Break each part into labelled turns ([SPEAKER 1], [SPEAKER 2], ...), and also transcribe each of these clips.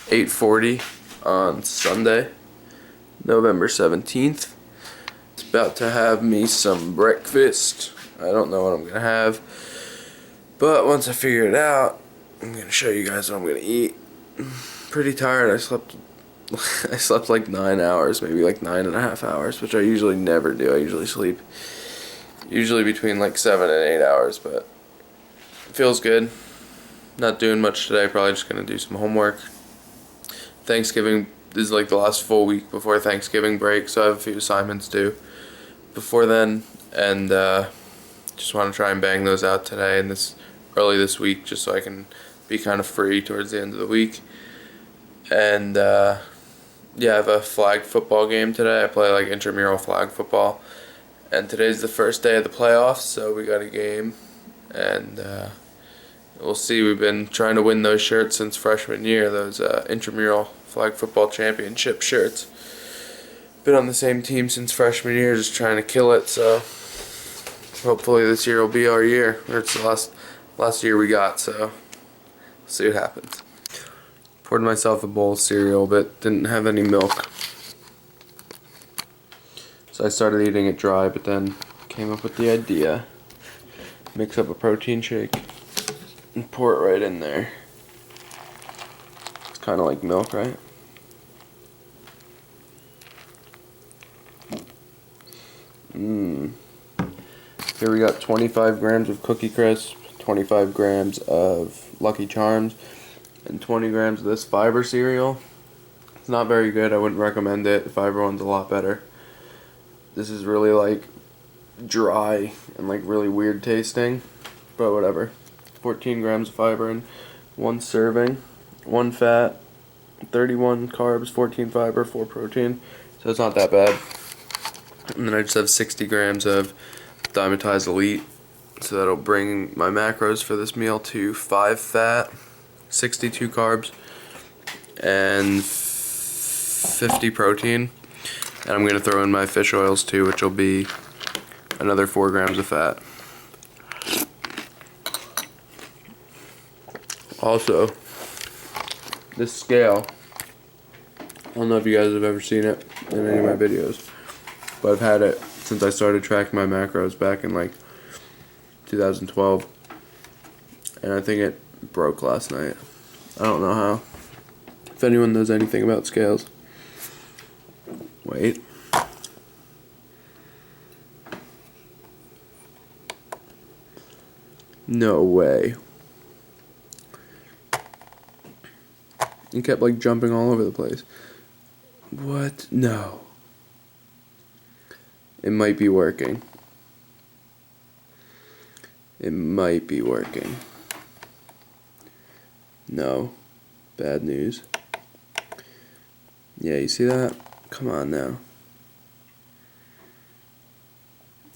[SPEAKER 1] 8:40 on Sunday, November 17th. It's about to have me some breakfast. I don't know what I'm gonna have, but once I figure it out, I'm gonna show you guys what I'm gonna eat. Pretty tired. I slept like 9 hours, maybe like 9.5 hours, which I usually never do. I usually sleep between like 7 and 8 hours, but it feels good. Not doing much today, probably just gonna do some homework. Thanksgiving is like the last full week before Thanksgiving break, so I have a few assignments due before then, and just want to try and bang those out today and early this week, just so I can be kind of free towards the end of the week. And yeah, I have a flag football game today. I play like intramural flag football, and today's the first day of the playoffs, so we got a game, and we'll see. We've been trying to win those shirts since freshman year, those intramural flag football championship shirts. Been on the same team since freshman year, just trying to kill it, so hopefully this year will be our year. Or it's the last year we got, so we'll see what happens. Poured myself a bowl of cereal, but didn't have any milk. So I started eating it dry, but then came up with the idea. Mix up a protein shake and pour it right in there. It's kind of like milk, right? Here we got 25 grams of Cookie Crisp, 25 grams of Lucky Charms, and 20 grams of this fiber cereal. It's not very good. I wouldn't recommend it. The fiber one's a lot better. This is really like dry and like really weird tasting, but whatever. 14 grams of fiber in one serving, 1 fat, 31 carbs, 14 fiber, 4 protein, so it's not that bad. And then I just have 60 grams of Dimetized Elite, so that'll bring my macros for this meal to 5 fat, 62 carbs, and 50 protein. And I'm going to throw in my fish oils too, which will be another 4 grams of fat. Also, this scale, I don't know if you guys have ever seen it in any of my videos, but I've had it since I started tracking my macros back in like 2012, and I think it broke last night. I don't know how. If anyone knows anything about scales. Wait. No way. It kept like jumping all over the place. What? No. It might be working. It might be working. No. Bad news. Yeah, you see that? Come on now.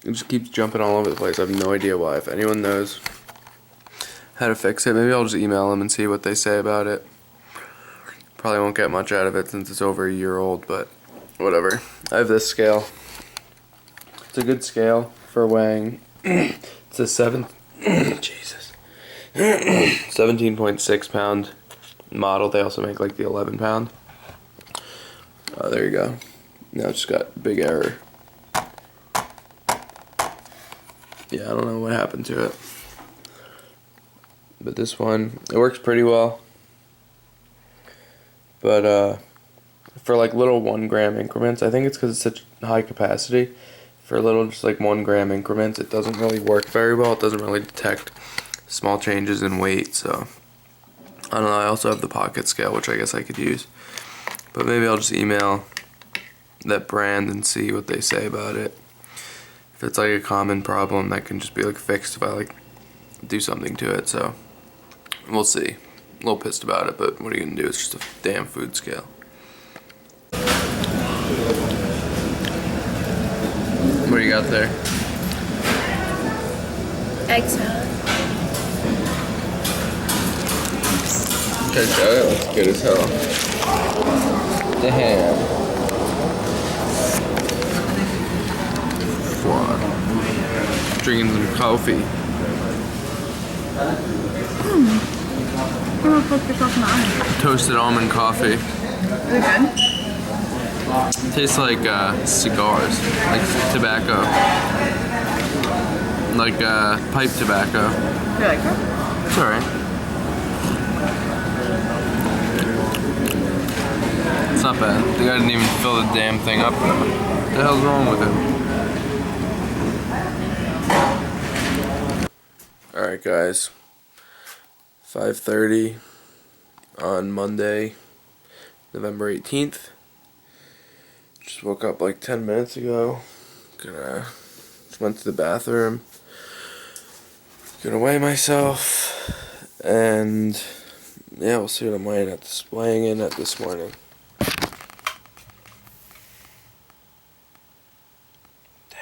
[SPEAKER 1] It just keeps jumping all over the place. I have no idea why. If anyone knows how to fix it, maybe I'll just email them and see what they say about it. Probably won't get much out of it since it's over a year old, but whatever. I have this scale. It's a good scale for weighing. It's a 17.6 pound model. They also make like the 11 pound. Oh, there you go. Now it's just got big error. Yeah, I don't know what happened to it. But this one, it works pretty well. But for like little 1 gram increments, I think it's because it's such high capacity. For little, just like 1 gram increments, it doesn't really work very well. It doesn't really detect small changes in weight, so I don't know. I also have the pocket scale, which I guess I could use. But maybe I'll just email that brand and see what they say about it. If it's like a common problem that can just be like fixed if I like do something to it, so we'll see. A little pissed about it, but what are you gonna do? It's just a damn food scale. What do you got there?
[SPEAKER 2] Egg salad.
[SPEAKER 1] Check that out. It's good as hell. The ham. Wow. Drinking some coffee.
[SPEAKER 2] You want to put yourself in the almond.
[SPEAKER 1] Toasted almond coffee.
[SPEAKER 2] Is it good?
[SPEAKER 1] Tastes like cigars, like tobacco, like pipe tobacco.
[SPEAKER 2] Do you like it?
[SPEAKER 1] It's alright. It's not bad. The guy didn't even fill the damn thing up. What the hell's wrong with it? Alright guys, 5:30 on Monday, November 18th. Just woke up like 10 minutes ago. Just went to the bathroom. Gonna weigh myself. And yeah, we'll see what I'm weighing in at this morning. Damn.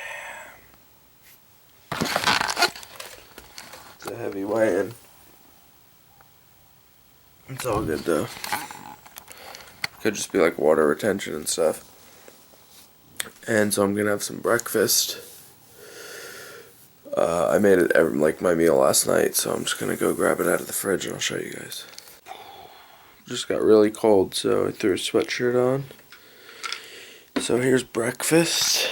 [SPEAKER 1] It's a heavy weigh-in. It's all good though. Could just be like water retention and stuff. And so I'm gonna have some breakfast. I made it like my meal last night, so I'm just gonna go grab it out of the fridge and I'll show you guys. Just got really cold, so I threw a sweatshirt on. So here's breakfast.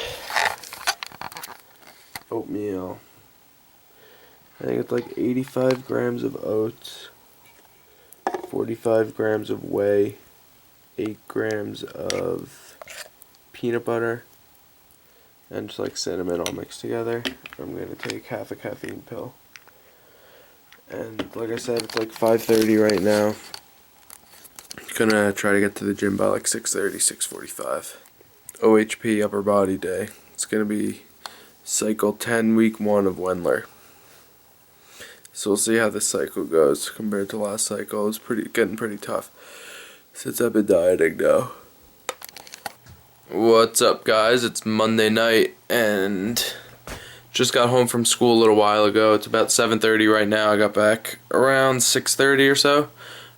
[SPEAKER 1] Oatmeal. I think it's like 85 grams of oats, 45 grams of whey, 8 grams of peanut butter, and just like cinnamon all mixed together. I'm going to take half a caffeine pill. And like I said, it's like 5:30 right now. Gonna try to get to the gym by like 6:30, 6:45. OHP upper body day. It's gonna be cycle 10, week 1 of Wendler. So we'll see how this cycle goes compared to last cycle. It's getting pretty tough since I've been dieting now. What's up guys, it's Monday night and just got home from school a little while ago. It's about 7:30 right now. I got back around 6:30 or so.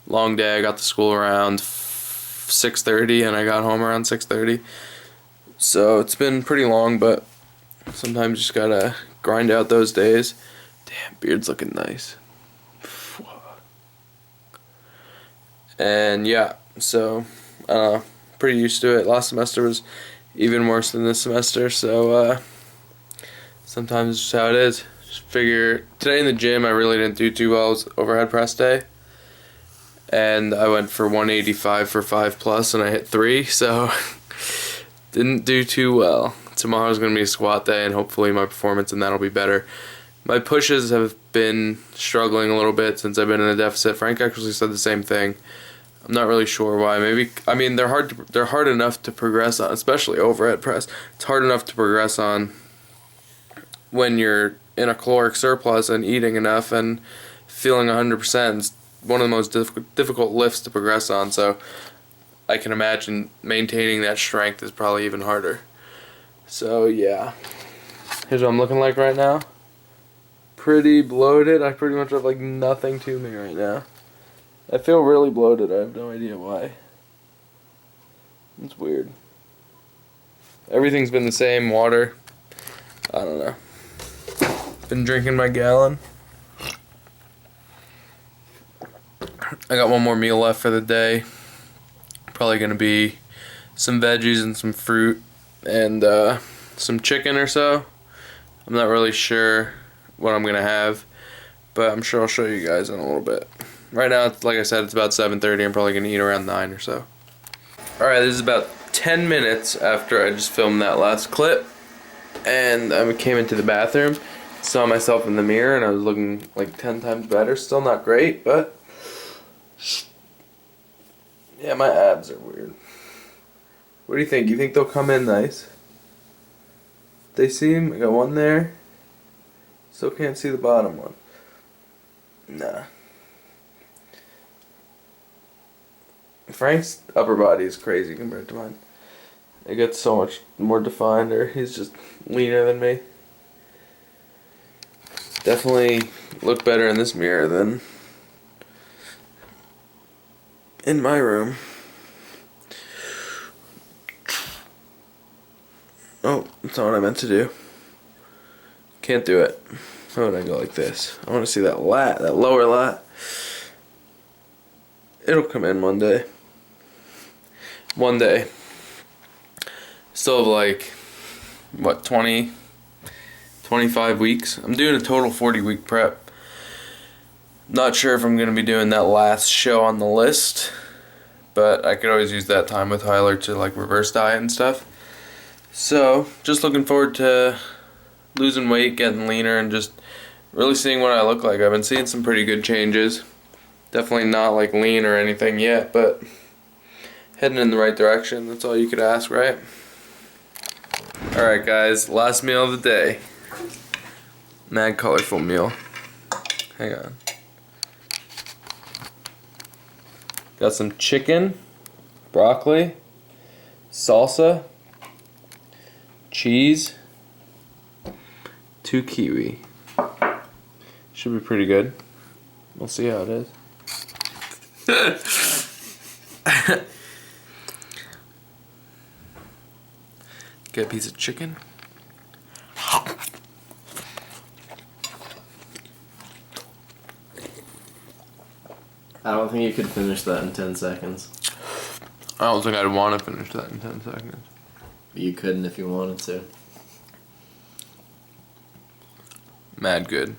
[SPEAKER 1] Long day. I got to school around 6:30 and I got home around 6:30. So it's been pretty long, but sometimes you just gotta grind out those days. Damn, beard's looking nice. And yeah, so pretty used to it. Last semester was even worse than this semester, so sometimes it's just how it is. Just figure, today in the gym I really didn't do too well. It was overhead press day, and I went for 185 for 5 plus and I hit 3, so didn't do too well. Tomorrow's going to be a squat day and hopefully my performance in that'll be better. My pushes have been struggling a little bit since I've been in a deficit. Frank actually said the same thing. I'm not really sure why. Maybe, I mean, they're hard enough to progress on, especially overhead press. It's hard enough to progress on when you're in a caloric surplus and eating enough and feeling 100%. It's one of the most difficult lifts to progress on, so I can imagine maintaining that strength is probably even harder. So yeah, here's what I'm looking like right now. Pretty bloated. I pretty much have like nothing to me right now. I feel really bloated. I have no idea why. It's weird. Everything's been the same. Water. I don't know. Been drinking my gallon. I got one more meal left for the day. Probably gonna be some veggies and some fruit and some chicken or so. I'm not really sure what I'm gonna have, but I'm sure I'll show you guys in a little bit. Right now, it's, like I said, it's about 7:30. I'm probably gonna eat around 9 or so. Alright, this is about 10 minutes after I just filmed that last clip, and I came into the bathroom, saw myself in the mirror, and I was looking like 10 times better. Still not great, but yeah, my abs are weird. What do you think? You think they'll come in nice? They seem, I got one there. Still can't see the bottom one. Nah. Frank's upper body is crazy compared to mine. It gets so much more defined, or he's just leaner than me. Definitely look better in this mirror than in my room. Oh, that's not what I meant to do. Can't do it. How would I go like this? I want to see that lat, that lower lat. It'll come in one day. One day. Still have like, what, 20, 25 weeks? I'm doing a total 40-week prep. Not sure if I'm going to be doing that last show on the list, but I could always use that time with Tyler to like reverse diet and stuff. So, just looking forward to losing weight, getting leaner, and just really seeing what I look like. I've been seeing some pretty good changes. Definitely not like lean or anything yet, but heading in the right direction. That's all you could ask, right? Alright guys, last meal of the day. Mad colorful meal. Hang on. Got some chicken, broccoli, salsa, cheese, 2 kiwi. Should be pretty good. We'll see how it is. Get a piece of chicken.
[SPEAKER 3] I don't think you could finish that in 10 seconds.
[SPEAKER 1] I don't think I'd want to finish that in 10 seconds.
[SPEAKER 3] But you couldn't if you wanted to.
[SPEAKER 1] Mad good.